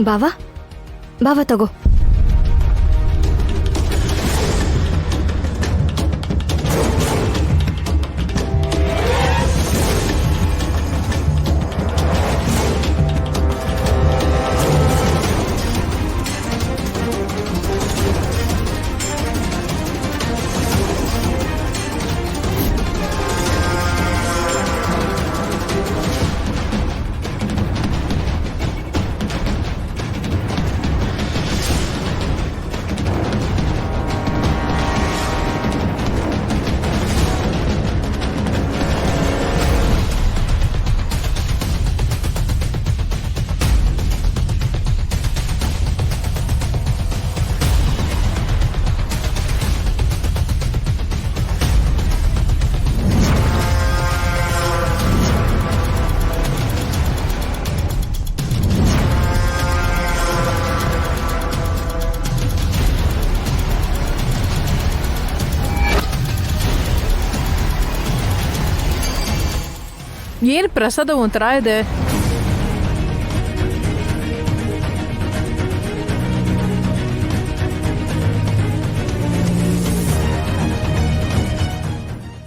ಬಾವಾ ಬಾವಾ ತಗೋ. ಏನ್ ಪ್ರಸಾದ ಒಂಥರ ಇದೆ.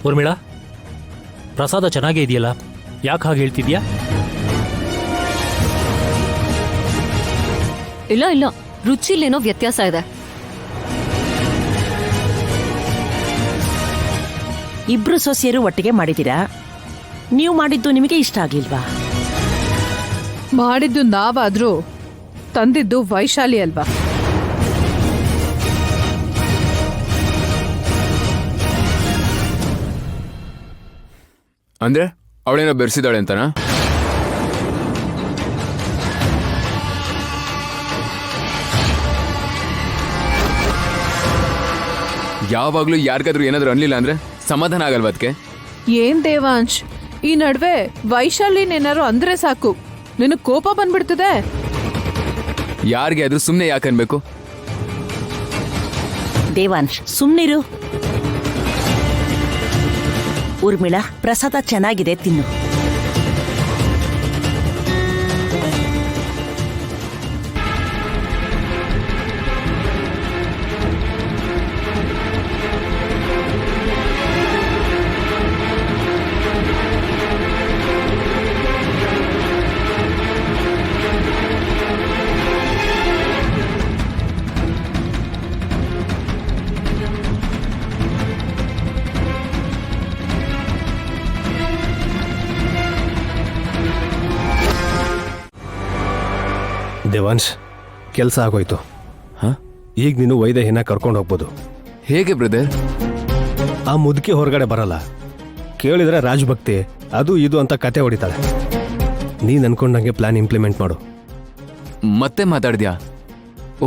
ಊರ್ಮಿಳಾ, ಪ್ರಸಾದ ಚೆನ್ನಾಗೇ ಇದೆಯಲ್ಲ, ಯಾಕೆ ಹಾಗೆ ಹೇಳ್ತಿದ್ಯಾ? ಇಲ್ಲ ಇಲ್ಲ, ರುಚಿಲೇನೋ ವ್ಯತ್ಯಾಸ ಇದೆ. ಇಬ್ರು ಸೊಸೆಯರು ಒಟ್ಟಿಗೆ ಮಾಡಿದ್ದೀರಾ? ನೀವು ಮಾಡಿದ್ದು ನಿಮಗೆ ಇಷ್ಟ ಆಗ್ಲಿಲ್ವಾ? ಮಾಡಿದ್ದು ನಾವಾದ್ರೂ ತಂದಿದ್ದು ವೈಶಾಲಿ ಅಲ್ವಾ? ಅಂದ್ರೆ ಅವಳೇನೋ ಬೆರೆಸಿದಾಳೆ ಅಂತನಾ? ಯಾವಾಗ್ಲೂ ಯಾರಿಗಾದ್ರೂ ಏನಾದ್ರು ಅನ್ಲಿಲ್ಲ ಅಂದ್ರೆ ಸಮಾಧಾನ ಆಗಲ್ವಾ ಅದಕ್ಕೆ? ಏನ್ ದೇವಾಂಶ್, ಈ ನಡುವೆ ವೈಶಾಲಿನೇನಾರು ಅಂದ್ರೆ ಸಾಕು ನಿನಗ್ ಕೋಪ ಬಂದ್ಬಿಡ್ತದೆ. ಯಾರಿಗೆ ಆದ್ರೂ ಸುಮ್ಮನೆ ಯಾಕೆ ಅನ್ಬೇಕು? ದೇವಾಂಶ್, ಸುಮ್ನಿರು. ಊರ್ಮಿಳಾ, ಪ್ರಸಾದ ಚೆನ್ನಾಗಿದೆ, ತಿನ್ನು. ದೇವಾಂಶ್, ಕೆಲಸ ಆಗೋಯ್ತು. ಈಗ ನೀನು ವೈದೇಹಿನ ಕರ್ಕೊಂಡು ಹೋಗ್ಬೋದು. ಹೇಗೆ ಬ್ರದರ್? ಆ ಮುದುಕಿ ಹೊರಗಡೆ ಬರಲ್ಲ. ಕೇಳಿದ್ರೆ ರಾಜಭಕ್ತಿ ಅದು ಇದು ಅಂತ ಕತೆ ಹೊಡಿತಾಳೆ. ನೀನ್ ಅನ್ಕೊಂಡಂಗೆ ಪ್ಲಾನ್ ಇಂಪ್ಲಿಮೆಂಟ್ ಮಾಡು. ಮತ್ತೆ ಮಾತಾಡ್ದ್ಯಾ?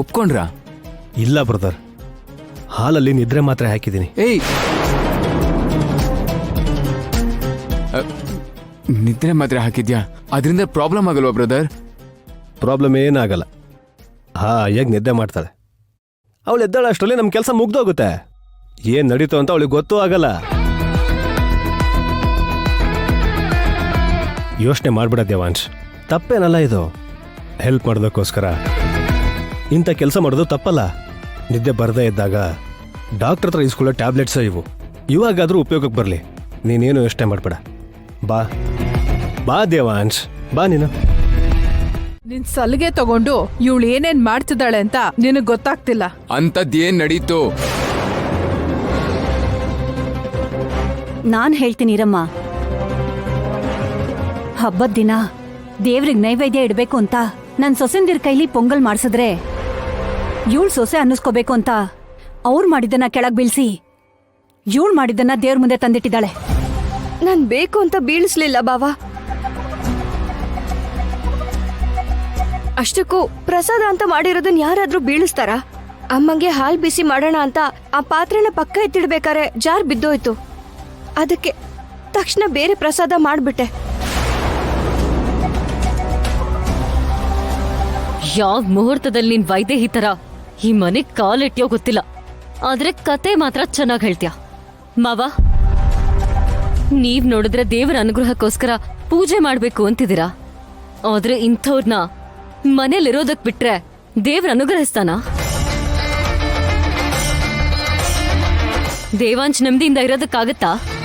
ಒಪ್ಕೊಂಡ್ರಾ? ಇಲ್ಲ ಬ್ರದರ್, ಹಾಲಲ್ಲಿ ನಿದ್ರೆ ಮಾತ್ರ ಹಾಕಿದ್ದೀನಿ. ಏಯ್, ನಿದ್ರೆ ಮಾತ್ರ ಹಾಕಿದ್ಯಾ? ಅದರಿಂದ ಪ್ರಾಬ್ಲಮ್ ಆಗಲ್ವಾ ಬ್ರದರ್? ಪ್ರಾಬ್ಲಮ್ ಏನಾಗಲ್ಲ. ಈಗ ನಿದ್ದೆ ಮಾಡ್ತಾಳೆ. ಅವಳು ಎದ್ದಾಳ ಅಷ್ಟರಲ್ಲಿ ನಮ್ಮ ಕೆಲಸ ಮುಗ್ದೋಗುತ್ತೆ. ಏನ್ ನಡೀತು ಅಂತ ಅವಳಿಗೆ ಗೊತ್ತೂ ಆಗಲ್ಲ. ಯೋಚನೆ ಮಾಡ್ಬಿಡ ದೇವಾಂಶ್, ತಪ್ಪೇನಲ್ಲ ಇದು. ಹೆಲ್ಪ್ ಮಾಡೋದಕ್ಕೋಸ್ಕರ ಇಂಥ ಕೆಲಸ ಮಾಡೋದು ತಪ್ಪಲ್ಲ. ನಿದ್ದೆ ಬರದೇ ಇದ್ದಾಗ ಡಾಕ್ಟರ್ ಹತ್ರ ಇಸ್ಕೊಳ್ಳೋ ಟ್ಯಾಬ್ಲೆಟ್ಸ್ ಇವು. ಇವಾಗಾದ್ರೂ ಉಪಯೋಗಕ್ಕೆ ಬರಲಿ. ನೀನೇನು ಯೋಚನೆ ಮಾಡ್ಬೇಡ. ಬಾ ಬಾ ದೇವಾಂಶ್, ಬಾ. ನೀನು ನಿನ್ ಸಲಿಗೆ ತಗೊಂಡು ಇವಳು ಏನೇನ್ ಮಾಡ್ತಿದ್ದಾಳೆ ಅಂತ ನಿನಗ್ ಗೊತ್ತಾಗ್ತಿಲ್ಲ. ಅಂತದ್ದೇನ್ ನಡೀತು? ನಾನ್ ಹೇಳ್ತೀನಿ ರಮ್ಮ. ಹಬ್ಬದ ದಿನ ದೇವ್ರಿಗೆ ನೈವೇದ್ಯ ಇಡಬೇಕು ಅಂತ ನನ್ ಸೊಸೆಂದಿರ್ ಕೈಲಿ ಪೊಂಗಲ್ ಮಾಡ್ಸಿದ್ರೆ ಇವಳು ಸೊಸೆ ಅನ್ನಿಸ್ಕೋಬೇಕು ಅಂತ ಅವ್ರು ಮಾಡಿದ್ದನ್ನ ಕೆಳಗ್ ಬೀಳ್ಸಿ ಇವಳು ಮಾಡಿದ್ದನ್ನ ದೇವ್ರ ಮುಂದೆ ತಂದಿಟ್ಟಿದ್ದಾಳೆ. ನಾನ್ ಬೇಕು ಅಂತ ಬೀಳಿಸ್ಲಿಲ್ಲ ಬಾವಾ. ಅಷ್ಟಕ್ಕೂ ಪ್ರಸಾದ ಅಂತ ಮಾಡಿರೋದನ್ನ ಯಾರಾದ್ರೂ ಬೀಳಿಸ್ತಾರ? ಅಮ್ಮಂಗೆ ಹಾಲ್ ಬಿಸಿ ಮಾಡೋಣ ಅಂತ ಆ ಪಾತ್ರೆನ ಪಕ್ಕ ಎತ್ತಿಡ್ಬೇಕಾರೆ ಜಾರ್ ಬಿದ್ದೋಯ್ತು. ಅದಕ್ಕೆ ತಕ್ಷಣ ಬೇರೆ ಪ್ರಸಾದ ಮಾಡ್ಬಿಟ್ಟೆ. ಯಾವ ಮುಹೂರ್ತದಲ್ಲಿ ನಿನ್ ವೈದೇಹಿ ತರ ಈ ಮನೆಗ್ ಕಾಲಿಟ್ಯೋ ಗೊತ್ತಿಲ್ಲ, ಆದ್ರೆ ಕತೆ ಮಾತ್ರ ಚೆನ್ನಾಗ್ ಹೇಳ್ತ್ಯಾ. ಮಾವ, ನೀವ್ ನೋಡಿದ್ರೆ ದೇವರ ಅನುಗ್ರಹಕ್ಕೋಸ್ಕರ ಪೂಜೆ ಮಾಡ್ಬೇಕು ಅಂತಿದ್ದೀರಾ, ಆದ್ರೆ ಇಂಥವ್ರನ್ನ ಮನೇಲಿರೋದಕ್ ಬಿಟ್ರೆ ದೇವ್ರ ಅನುಗ್ರಹಿಸ್ತಾನ? ದೇವಾಂಶ್ ನೆಮ್ಮದಿಯಿಂದ ಇರೋದಕ್ಕಾಗತ್ತಾ?